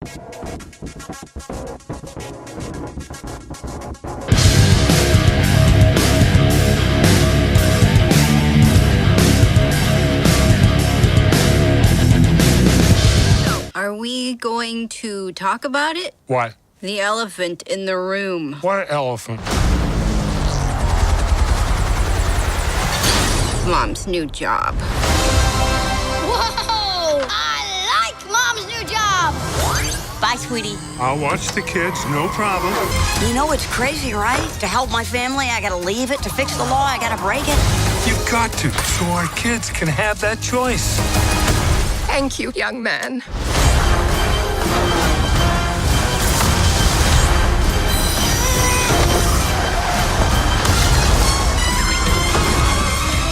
Are we going to talk about it? What? The elephant in the room. What elephant? Mom's new job. Whoa! I like Mom's new job! Bye, sweetie. I'll watch the kids, no problem. You know it's crazy, right? To help my family, I gotta leave it. To fix the law, I gotta break it. You've got to, so our kids can have that choice. Thank you, young man.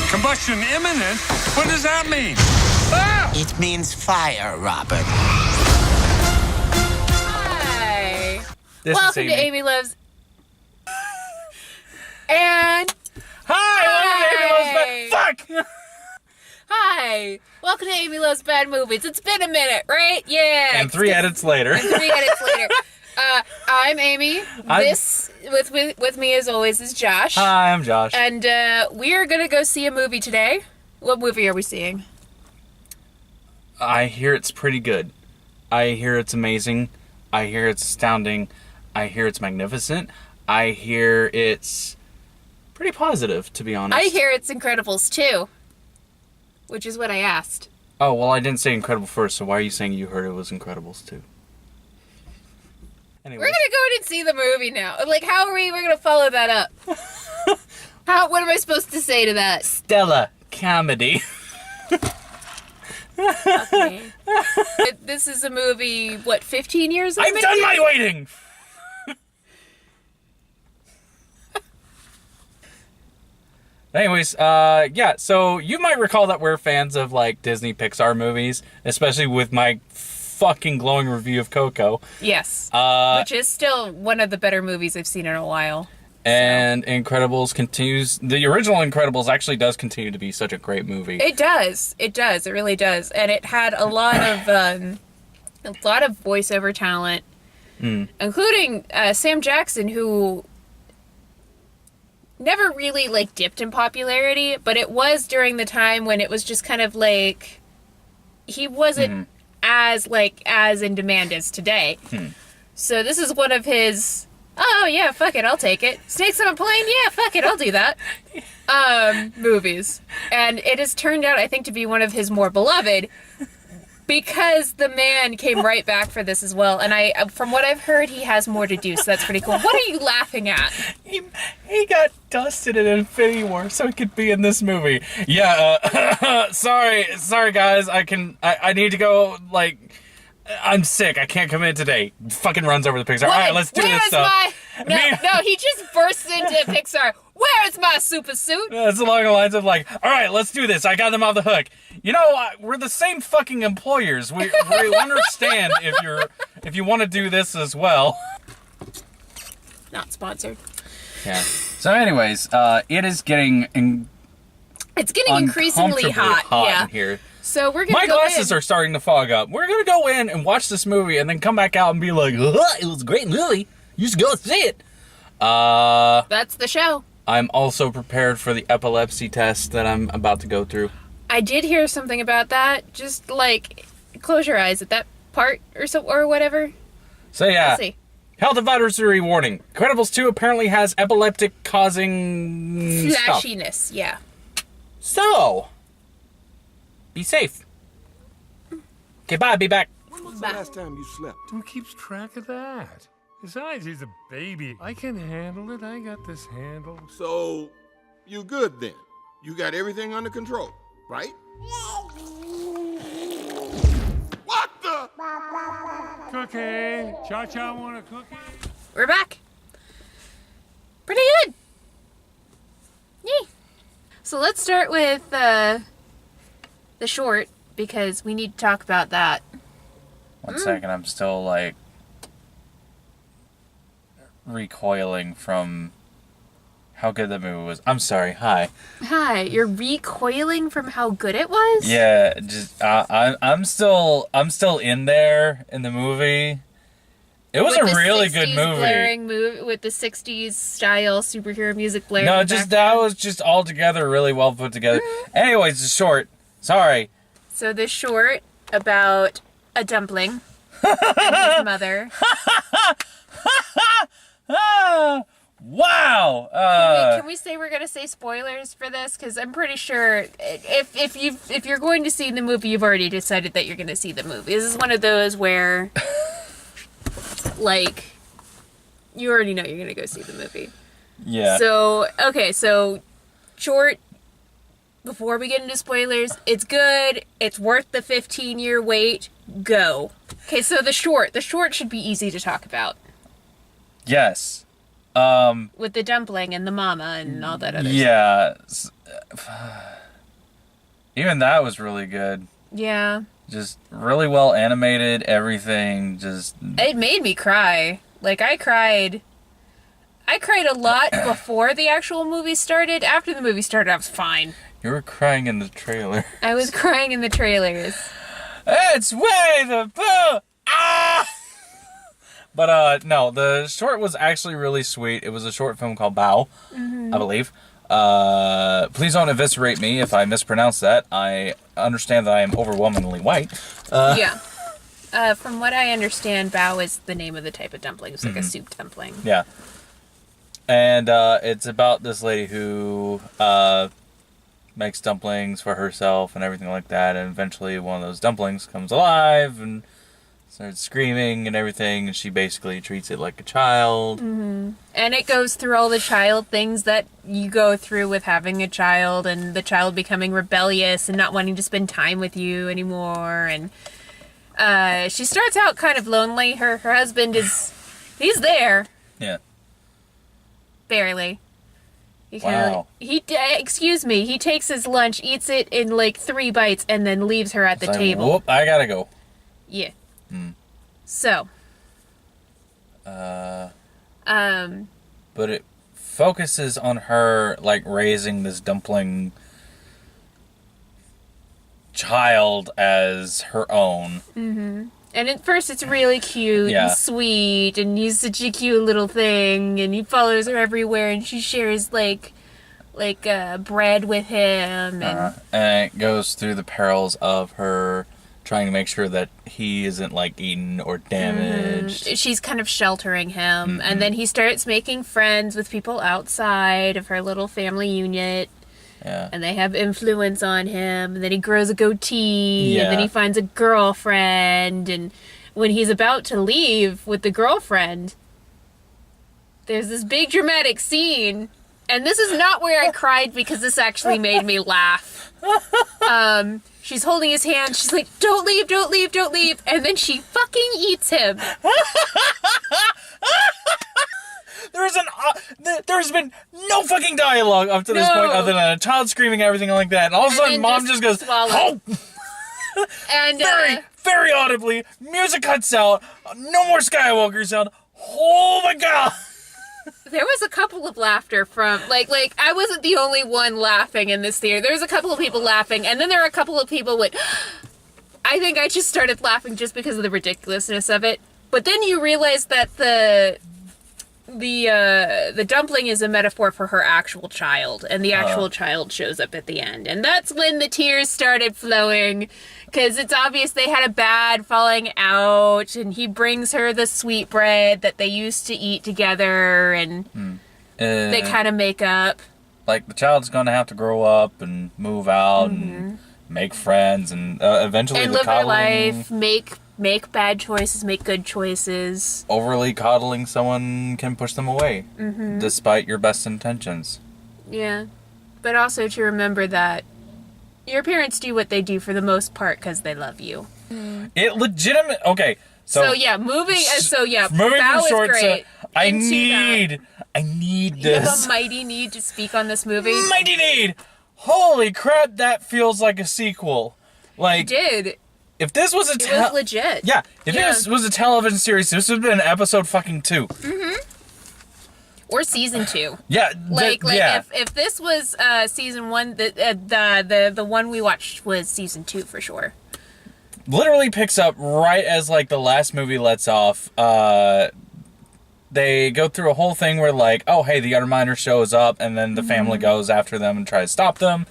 Combustion imminent? What does that mean? Ah! It means fire, Robert. Hi. Welcome to Amy Loves. And Hi! Fuck! hi. Welcome to Amy Loves Bad Movies. It's been a minute, right? Yeah. And 3 edits later. I'm Amy. This with me as always is Josh. Hi, I'm Josh. And we are gonna go see a movie today. What movie are we seeing? I hear it's pretty good. I hear it's amazing. I hear it's astounding. I hear it's magnificent. I hear it's pretty positive, to be honest. I hear it's Incredibles 2, which is what I asked. Oh, well, I didn't say Incredible first, so why are you saying you heard it was Incredibles 2? Anyways. We're gonna go in and see the movie now. Like, how are we're gonna follow that up? What am I supposed to say to that? Stella comedy. Okay. This is a movie, what, 15 years? I've done my waiting! Anyways, yeah, so you might recall that we're fans of, like, Disney Pixar movies, especially with my fucking glowing review of Coco. Yes. Which is still one of the better movies I've seen in a while. And Incredibles continues. The original Incredibles actually does continue to be such a great movie. It does. It does. It really does. And it had a lot of voiceover talent, including Sam Jackson, who never really like dipped in popularity, but it was during the time when it was just kind of like he wasn't as in demand as today. So this is one of his, oh yeah, fuck it, I'll take it. Snakes on a plane, yeah, fuck it, I'll do that. Movies. And it has turned out, I think, to be one of his more beloved because the man came right back for this as well. And from what I've heard, he has more to do, so that's pretty cool. What are you laughing at? He got dusted in Infinity War so he could be in this movie. Yeah, sorry guys, I need to go, like, I'm sick, I can't come in today. Fucking runs over the Pixar. Alright, let's do this stuff. No, he just bursts into Pixar. Where is my super suit? It's along the lines of like, alright, let's do this. I got them off the hook. You know, we're the same fucking employers. We understand if you want to do this as well. Not sponsored. Yeah. So anyways, it is getting it's getting increasingly hot in here. So we're gonna My glasses are starting to fog up. We're gonna go in and watch this movie and then come back out and be like, it was a great movie. You should go see it. That's the show. I'm also prepared for the epilepsy test that I'm about to go through. I did hear something about that. Just like close your eyes at that part or whatever. So yeah. Let's see. Health advisory warning. Incredibles 2 apparently has epileptic causing flashiness, stuff. Yeah. So, be safe. Okay, bye. Be back. When was the last time you slept? Who keeps track of that? Besides, he's a baby. I can handle it. I got this handled. So, you good then? You got everything under control, right? What the? Cookie. Cha-Cha want a cookie? We're back. Pretty good. Yay. So let's start with the short, because we need to talk about that. One second, I'm still, like, recoiling from how good the movie was. I'm sorry, hi. Hi, you're recoiling from how good it was? Yeah, just, I'm still in there in the movie. It was with a the really 60s good movie. Blaring with the 60s style superhero music blaring. No, in the just background. that was just all together really well put together. Anyways, the short. Sorry. So the short about a dumpling and his mother. Wow. Can we say we're gonna say spoilers for this? Because I'm pretty sure if you're going to see the movie, you've already decided that you're gonna see the movie. This is one of those where, like, you already know you're gonna go see the movie. Yeah. So okay, so short. Before we get into spoilers, it's good. It's worth the 15-year wait. Go. Okay, so the short should be easy to talk about. Yes. With the dumpling and the mama and all that other stuff. Yeah. Even that was really good. Yeah. Just really well animated, everything. Just. It made me cry. Like, I cried a lot before the actual movie started. After the movie started, I was fine. You were crying in the trailer. I was crying in the trailers. It's way the boo! Ah! But, no, the short was actually really sweet. It was a short film called Bow, I believe. Please don't eviscerate me if I mispronounce that. I understand that I am overwhelmingly white. Yeah. From what I understand, bao is the name of the type of dumpling. It's like a soup dumpling. Yeah. And, it's about this lady who, makes dumplings for herself and everything like that. And eventually one of those dumplings comes alive and starts screaming and everything. And she basically treats it like a child. Mm-hmm. And it goes through all the child things that you go through with having a child, and the child becoming rebellious and not wanting to spend time with you anymore. And she starts out kind of lonely. Her husband he's there. Yeah. Barely. He Wow. excuse me, he takes his lunch, eats it in like 3 bites, and then leaves her at the It's like, table. Whoop, I gotta go. Yeah. So. But it focuses on her, like, raising this dumpling child as her own. Mm-hmm. And at first it's really cute Yeah. and sweet, and he's such a cute little thing, and he follows her everywhere, and she shares like bread with him, and And it goes through the perils of her trying to make sure that he isn't, like, eaten or damaged. she's kind of sheltering him, and then he starts making friends with people outside of her little family unit. Yeah. And they have influence on him, and then he grows a goatee, and then Yeah. he finds a girlfriend, and when he's about to leave with the girlfriend, there's this big dramatic scene, and this is not where I cried because this actually made me laugh. She's holding his hand, she's like, don't leave, don't leave, don't leave, and then she fucking eats him. There's been no fucking dialogue up to this point other than a child screaming and everything like that. And all of a And sudden, then mom just just goes, swallow. "Oh!" And Very audibly. Music cuts out. No more Skywalker sound. Oh my god! there was a couple of laughter from, like I wasn't the only one laughing in this theater. There was a couple of people laughing, and then there were a couple of people with, I think I just started laughing just because of the ridiculousness of it. But then you realize that the dumpling is a metaphor for her actual child, and the actual child shows up at the end. And that's when the tears started flowing, because it's obvious they had a bad falling out, and he brings her the sweetbread that they used to eat together, and they kind of make up. Like, the child's gonna have to grow up and move out and make friends and eventually And the live their coddling... life, make bad choices, make good choices. Overly coddling someone can push them away, despite your best intentions. Yeah. But also to remember that your parents do what they do for the most part because they love you. It legitimate... Okay, So yeah, moving moving Bao from is short great. to... I Into need You have this. a mighty need to speak on this movie. Mighty need! Holy crap, that feels like a sequel. Like, Did. if this was a... It was legit. Yeah, if this was a television series, this would have been episode fucking 2. Or season 2. Yeah, yeah. If this was season 1, the one we watched was season 2 for sure. literally picks up right as, like, the last movie lets off. They go through a whole thing where, like, oh, hey, the Underminer shows up, and then the family goes after them and tries to stop them.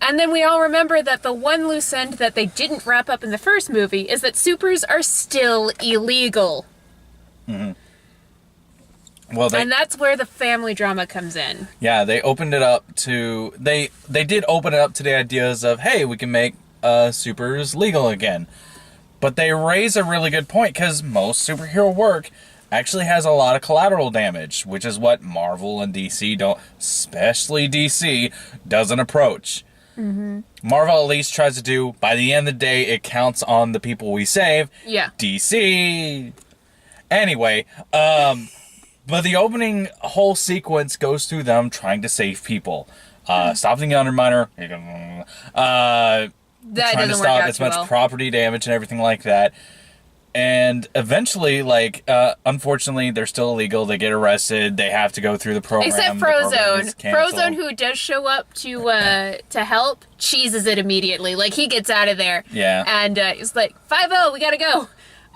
And then we all remember that the one loose end that they didn't wrap up in the first movie is that supers are still illegal. Mm-hmm. Well, and that's where the family drama comes in. Yeah, they opened it up to... They did open it up to the ideas of, hey, we can make supers legal again. But they raise a really good point, because most superhero work actually has a lot of collateral damage, which is what Marvel and DC don't... Especially DC, doesn't approach. Mm-hmm. Marvel at least tries to do, by the end of the day, it counts on the people we save. Yeah. DC... Anyway, but the opening whole sequence goes through them trying to save people. Stopping the Underminer. That trying to stop as much property damage and everything like that. And eventually, like, unfortunately, they're still illegal. They get arrested. They have to go through the program. Except Frozone. Frozone, who does show up to help, cheeses it immediately. Like, he gets out of there. Yeah. And he's like, 5-0, we gotta go.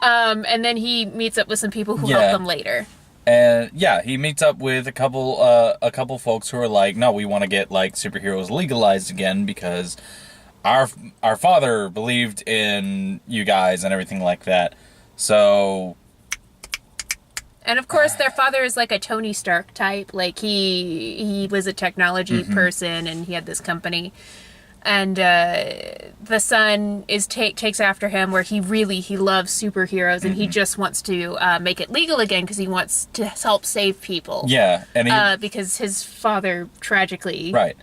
And then he meets up with some people who help them later. And yeah, he meets up with a couple folks who are like, no, we want to get, like, superheroes legalized again because our father believed in you guys and everything like that. So, and of course their father is like a Tony Stark type. Like he was a technology person and he had this company. And the son takes after him, where he loves superheroes, and he just wants to make it legal again because he wants to help save people. Yeah, and because his father tragically right.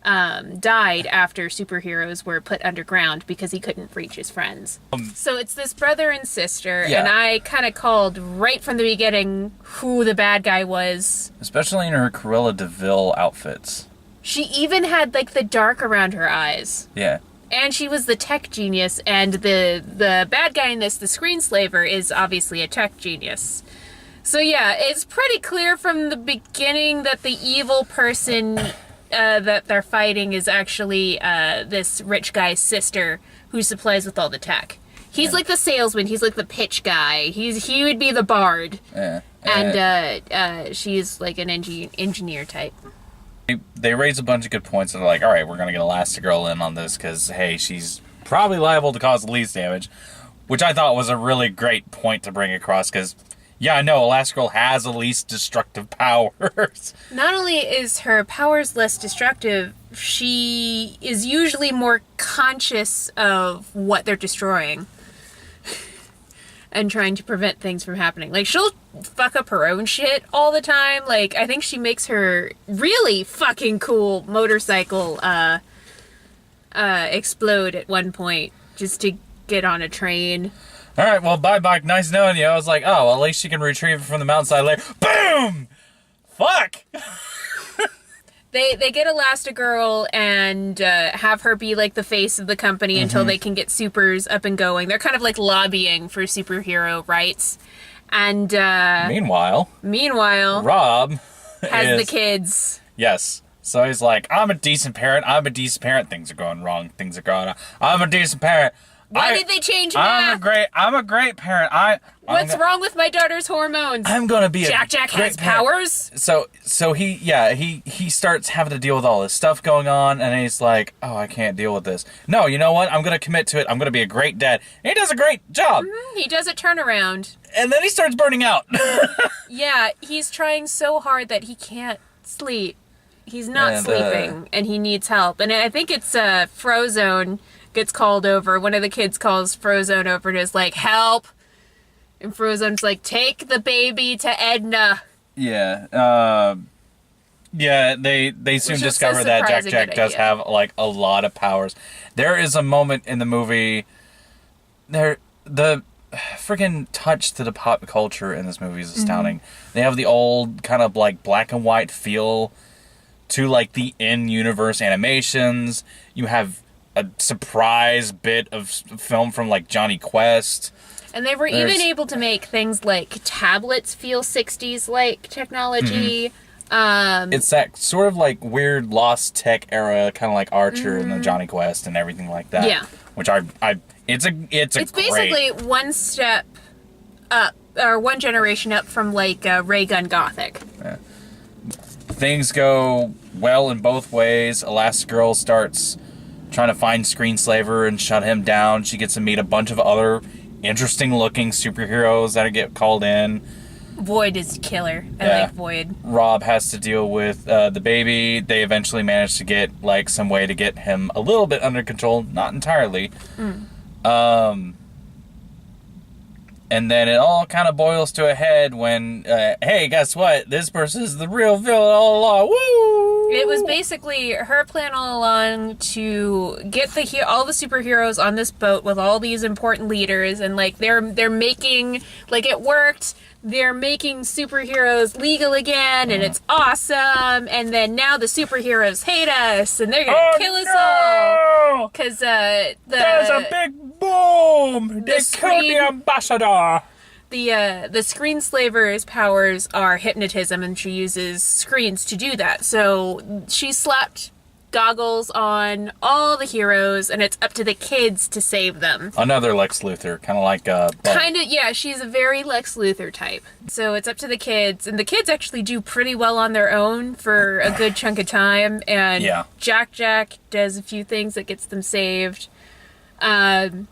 Died after superheroes were put underground because he couldn't reach his friends. So it's this brother and sister, and I kind of called right from the beginning who the bad guy was. Especially in her Cruella de Vil outfits. She even had, like, the dark around her eyes. Yeah. And she was the tech genius, and the bad guy in this, the screenslaver, is obviously a tech genius. So yeah, it's pretty clear from the beginning that the evil person that they're fighting is actually this rich guy's sister who supplies with all the tech. He's like the salesman, he's like the pitch guy, he would be the bard. Yeah. And she's like an engineer type. They raise a bunch of good points, and they're like, all right, we're going to get Elastigirl in on this, because, hey, she's probably liable to cause the least damage, which I thought was a really great point to bring across, because, yeah, I know, Elastigirl has the least destructive powers. Not only is her powers less destructive, she is usually more conscious of what they're destroying. And trying to prevent things from happening. Like, she'll fuck up her own shit all the time. Like, I think she makes her really fucking cool motorcycle explode at one point just to get on a train. Alright, well, bye, Bike. Nice knowing you. I was like, oh, well, at least she can retrieve it from the mountainside later. Boom! Fuck! They get Elastigirl and have her be like the face of the company until they can get supers up and going. They're kind of like lobbying for superhero rights. And Meanwhile, Rob has the kids. Yes. So he's like, I'm a decent parent. Things are going wrong. Things are going on. I'm a decent parent. Why did they change I'm a great parent. What's wrong with my daughter's hormones? I'm gonna be Jack has powers. So he starts having to deal with all this stuff going on, and he's like, oh, I can't deal with this. No, you know what? I'm gonna commit to it. I'm gonna be a great dad. And he does a great job. He does a turnaround. And then he starts burning out. Yeah, he's trying so hard that he can't sleep. He's not sleeping, and he needs help. And I think it's Frozone gets called over. One of the kids calls Frozone over and is like, help. And Frozone's like, take the baby to Edna. Yeah. They soon discover that Jack does have, like, a lot of powers. There is a moment in the movie... the freaking touch to the pop culture in this movie is astounding. They have the old kind of, like, black and white feel to, like, the in-universe animations. You have a surprise bit of film from, like, Johnny Quest. And they were even able to make things like tablets feel 60s-like technology. It's that sort of like weird lost tech era, kind of like Archer and the Johnny Quest and everything like that. Yeah. Which it's great. Basically one step up, or one generation up from like ray gun gothic. Yeah. Things go well in both ways. Elastigirl starts trying to find Screenslaver and shut him down. She gets to meet a bunch of other interesting looking superheroes that get called in. Void is killer. I like Void. Rob has to deal with the baby. They eventually manage to get like some way to get him a little bit under control, not entirely. And then it all kind of boils to a head when, hey, guess what? This person is the real villain all along. Woo! It was basically her plan all along to get all the superheroes on this boat with all these important leaders, and like they're making, like, it worked. They're making superheroes legal again, and it's awesome. And then now the superheroes hate us, and they're gonna kill us all. Because there's a big boom. They killed the ambassador. The Screenslaver's powers are hypnotism, and she uses screens to do that. So she slapped goggles on all the heroes, and it's up to the kids to save them. Another Lex Luthor, kind of like kind of, yeah, she's a very Lex Luthor type. So it's up to the kids, and the kids actually do pretty well on their own for a good chunk of time, and Jack does a few things that gets them saved. And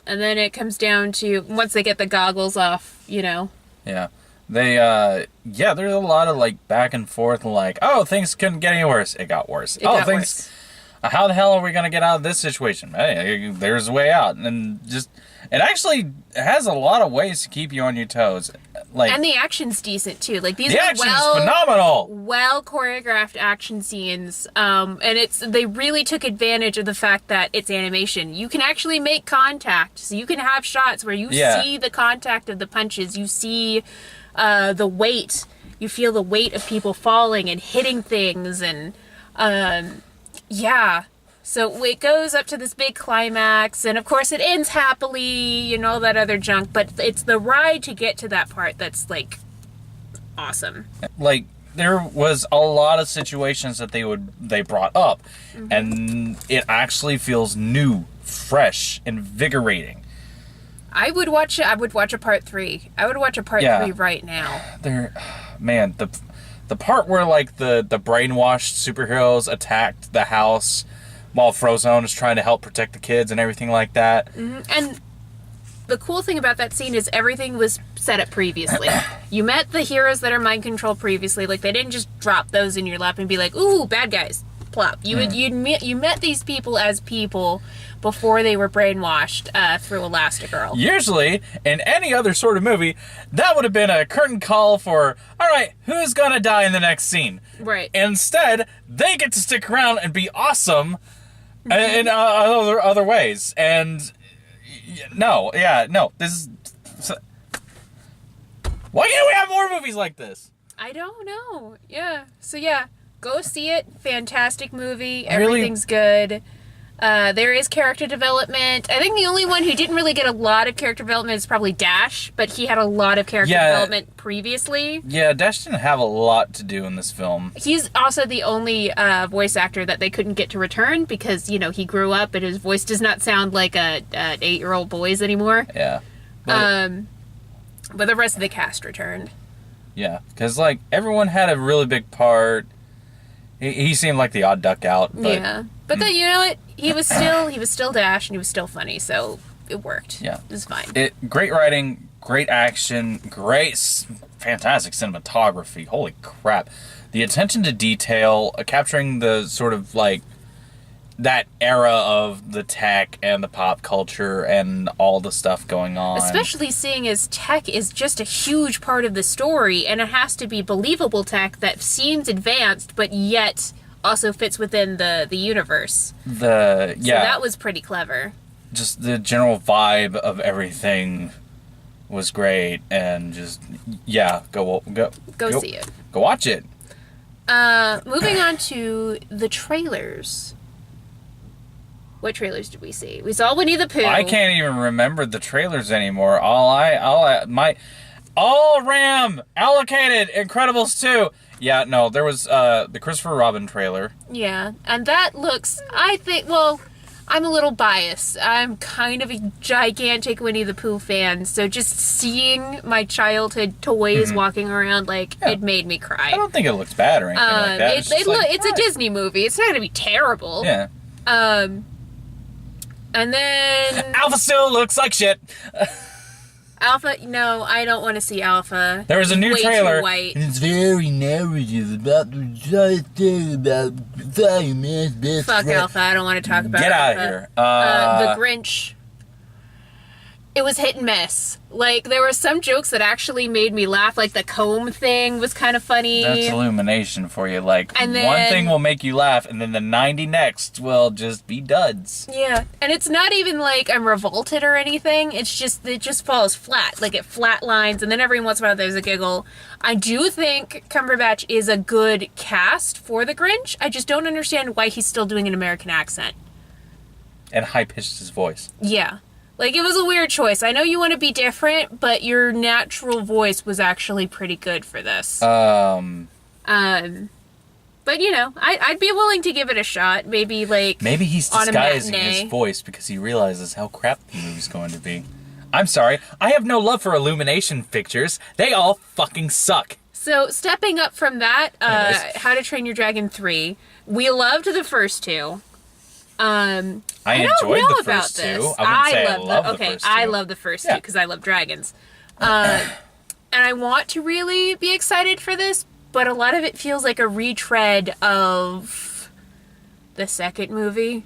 then it comes down to, once they get the goggles off, you know. Yeah. They, there's a lot of, like, back and forth, like, oh, things couldn't get any worse. It got worse. Worse. How the hell are we going to get out of this situation? Hey, there's a way out. And just, it actually has a lot of ways to keep you on your toes. Like, and the action's decent, too. Like, these the are action's phenomenal. well choreographed action scenes. And they really took advantage of the fact that it's animation. You can actually make contact. So you can have shots where you see the contact of the punches. You see the weight. You feel the weight of people falling and hitting things, and so it goes up to this big climax, and of course it ends happily and all that other junk, but it's the ride to get to that part that's like awesome. Like, there was a lot of situations that they brought up, and it actually feels new, fresh, invigorating. I would watch a part 3. I would watch a part 3 right now. The part where, like, the brainwashed superheroes attacked the house while Frozone is trying to help protect the kids and everything like that. And the cool thing about that scene is everything was set up previously. You met the heroes that are mind controlled previously. Like, they didn't just drop those in your lap and be like, ooh, bad guys, plop. You met these people as people before they were brainwashed through Elastigirl. Usually, in any other sort of movie, that would have been a curtain call for, all right, who's gonna die in the next scene? Right. Instead, they get to stick around and be awesome in other ways. And this is... Why can't we have more movies like this? I don't know. Yeah. So yeah, go see it. Fantastic movie. Everything's good. There is character development. I think the only one who didn't really get a lot of character development is probably Dash, but he had a lot of character development previously. Yeah, Dash didn't have a lot to do in this film. He's also the only voice actor that they couldn't get to return because, you know, he grew up and his voice does not sound like an 8-year-old boy's anymore. Yeah. But the rest of the cast returned. Yeah, because, like, everyone had a really big part. He seemed like the odd duck out. But, yeah. But then, you know what? He was still Dash, and he was still funny, so it worked. Yeah. It was fine. Great writing, great action, fantastic cinematography. Holy crap. The attention to detail, capturing the sort of, like, that era of the tech and the pop culture and all the stuff going on. Especially seeing as tech is just a huge part of the story, and it has to be believable tech that seems advanced, but yet also fits within the universe. So that was pretty clever. Just the general vibe of everything was great, and just, go see it. Go watch it. Moving on to the trailers. What trailers did we see? We saw Winnie the Pooh. I can't even remember the trailers anymore. All RAM allocated. Incredibles 2. Yeah, no, there was the Christopher Robin trailer. Yeah, and that looks, I think, well, I'm a little biased. I'm kind of a gigantic Winnie the Pooh fan, so just seeing my childhood toys walking around, like, it made me cry. I don't think it looks bad or anything like that. It's a Disney movie. It's not going to be terrible. Yeah. And then... Alpha still looks like shit. Alpha, no, I don't want to see Alpha. There was a new Way trailer. Too white. It's very narrative about the story about fireman's best Fuck friend. Alpha, I don't want to talk about Get out of Alpha. here. The Grinch. It was hit and miss. Like, there were some jokes that actually made me laugh. Like, the comb thing was kind of funny. That's Illumination for you. Like, And one then- thing will make you laugh, and then the 90 next will just be duds. Yeah, and it's not even like I'm revolted or anything. It just falls flat. Like, it flat lines, and then every once in a while there's a giggle. I do think Cumberbatch is a good cast for the Grinch. I just don't understand why he's still doing an American accent. And high-pitched his voice. Yeah. Like, it was a weird choice. I know you want to be different, but your natural voice was actually pretty good for this. But, you know, I'd be willing to give it a shot. Maybe, like, Maybe he's on a disguising matinee. his voice because he realizes how crap the movie's going to be. I'm sorry, I have no love for Illumination pictures. They all fucking suck. So, stepping up from that, Anyways. How to Train Your Dragon 3, we loved the first two. I I don't enjoyed know the about first this. two. I wouldn't say I love the okay, first two. I love the first two Yeah. because I love dragons. And I want to really be excited for this, but a lot of it feels like a retread of the second movie.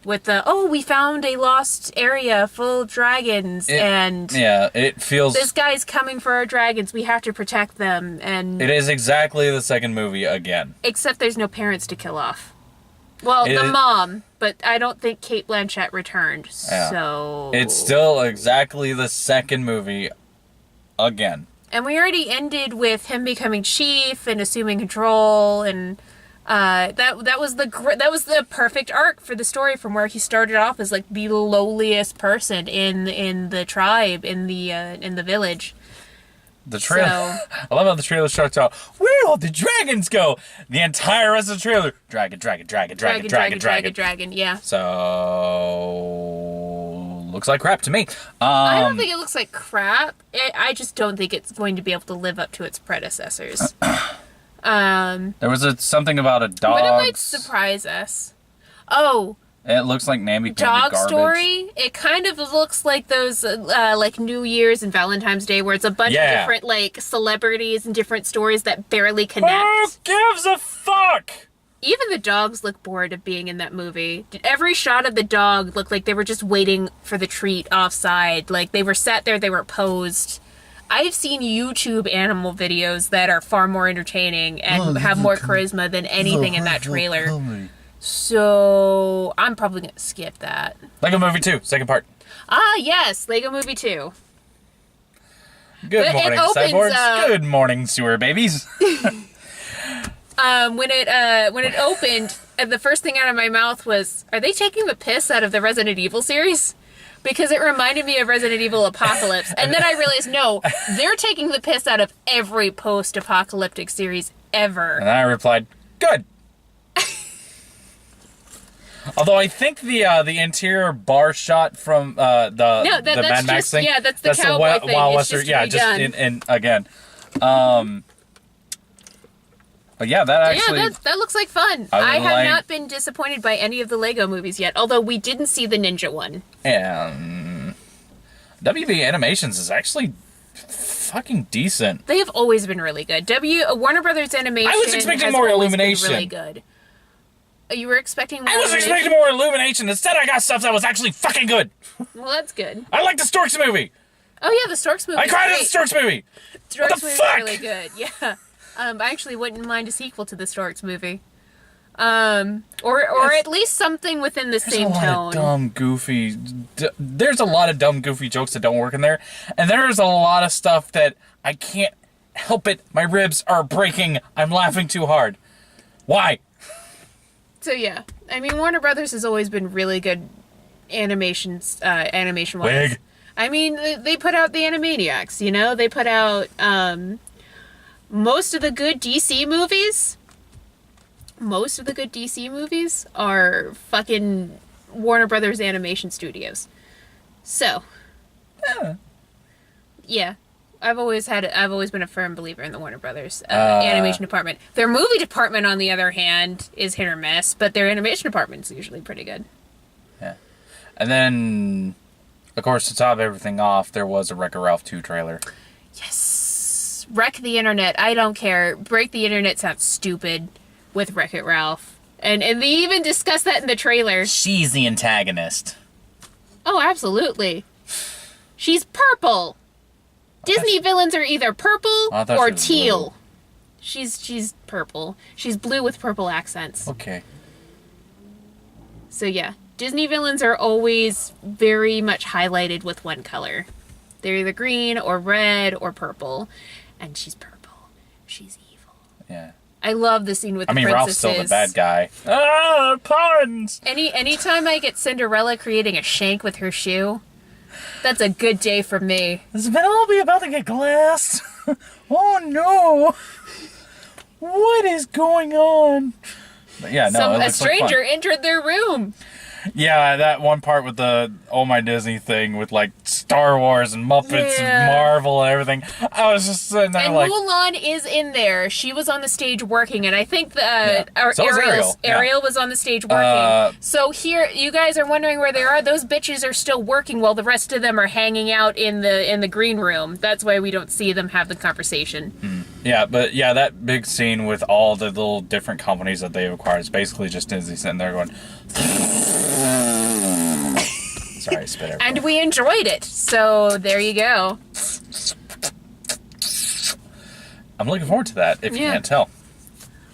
With the, we found a lost area full of dragons, and Yeah, it feels... this guy's coming for our dragons, we have to protect them, and... It is exactly the second movie again. Except there's no parents to kill off. Well, It the is- mom, but I don't think Kate Blanchett returned, Yeah. so... It's still exactly the second movie again. And we already ended with him becoming chief and assuming control, and that was the perfect arc for the story, from where he started off as like the lowliest person in the tribe, in the village. The trailer. So- I love how the trailer starts out. Where all the dragons go? The entire rest of the trailer. Dragon. Yeah. So looks like crap to me. I don't think it looks like crap. I just don't think it's going to be able to live up to its predecessors. There was something about a dog. But it might surprise us. Oh, It looks like namby-pamby Dog garbage. Story. It kind of looks like those like New Year's and Valentine's Day, where it's a bunch of different like celebrities and different stories that barely connect. Who gives a fuck? Even the dogs look bored of being in that movie. Every shot of the dog looked like they were just waiting for the treat offside. Like, they were sat there, they were posed. I've seen YouTube animal videos that are far more entertaining and have more charisma than anything in that trailer. So, I'm probably going to skip that. Lego Movie 2, second part. Ah, yes, Lego Movie 2. Good It morning, opens, cyborgs. Good morning, sewer babies. When it opened, the first thing out of my mouth was, are they taking the piss out of the Resident Evil series? Because it reminded me of Resident Evil Apocalypse. And then I realized, no, they're taking the piss out of every post-apocalyptic series ever. And I replied, good. Although I think the interior bar shot from the that's Mad Max just- thing, yeah, that's the cowboy Wild thing. It's Western, just yeah, just redone. in again. But yeah, that actually. Yeah, that looks like fun. I I would have like- not been disappointed by any of the Lego movies yet, although we didn't see the ninja one. And WB Animations is actually fucking decent. They have always been really good. Warner Brothers Animation. I was expecting has more always been Illumination. Really good. You were expecting more I was Illumination? expecting more Illumination. Instead, I got stuff that was actually fucking good. Well, that's good. I like the Storks movie. Oh yeah, the Storks movie. I cried at the Storks movie. Storks What the movie fuck? really good. Yeah. I actually wouldn't mind a sequel to the Storks movie. Or at least something within the same There's a lot tone. of dumb, goofy. There's a lot of dumb, goofy jokes that don't work in there, and there's a lot of stuff that I can't help it. My ribs are breaking. I'm laughing too hard. Why? So yeah, I mean Warner Brothers has always been really good animation wise. Wig. I mean, they put out the Animaniacs, you know? They put out most of the good DC movies. Most of the good DC movies are fucking Warner Brothers Animation Studios. So, yeah. I've always been a firm believer in the Warner Brothers animation department. Their movie department, on the other hand, is hit or miss, but their animation department's usually pretty good. Yeah. And then, of course, to top everything off, there was a Wreck-It Ralph 2 trailer. Yes. Wreck the internet. I don't care. Break the internet sounds stupid with Wreck-It Ralph. And they even discussed that in the trailer. She's the antagonist. Oh, absolutely. She's purple. Disney villains are either purple or teal. She's purple. She's blue with purple accents. Okay. So yeah, Disney villains are always very much highlighted with one color. They're either green or red or purple. And she's purple. She's evil. Yeah. I love the scene with the princesses. Ralph's still the bad guy. Ah, puns! Anytime I get Cinderella creating a shank with her shoe, that's a good day for me. Is Penelope about to get glassed? Oh no! What is going on? But yeah, no. A stranger entered their room. Yeah, that one part with the Oh My Disney thing with like Star Wars and Muppets and Marvel and everything. I was just sitting there and like... Mulan is in there. She was on the stage working, and I think Ariel was on the stage working. So here, you guys are wondering where they are. Those bitches are still working while the rest of them are hanging out in the green room. That's why we don't see them have the conversation. Yeah, but yeah, that big scene with all the little different companies that they've acquired is basically just Disney sitting there going... Sorry, I spit everywhere. And we enjoyed it, so there you go. I'm looking forward to that, if you can't tell.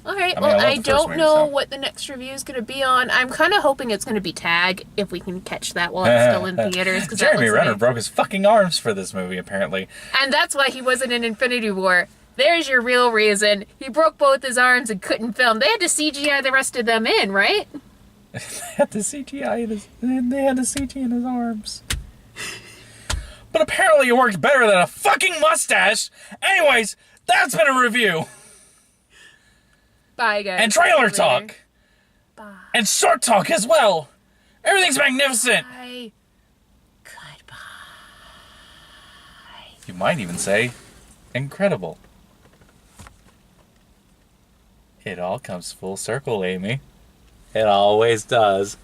Alright, I don't know what the next review is going to be on. I'm kind of hoping it's going to be Tag, if we can catch that while it's still in theaters. Jeremy Renner broke his fucking arms for this movie, apparently. And that's why he wasn't in Infinity War. There's your real reason. He broke both his arms and couldn't film. They had to CGI the rest of them in, right? They had the CGI in his arms. But apparently it worked better than a fucking mustache. Anyways, that's been a review. Bye, guys. And trailer talk. Bye. And short talk as well. Everything's magnificent. Bye. Goodbye. You might even say incredible. It all comes full circle, Amy. It always does.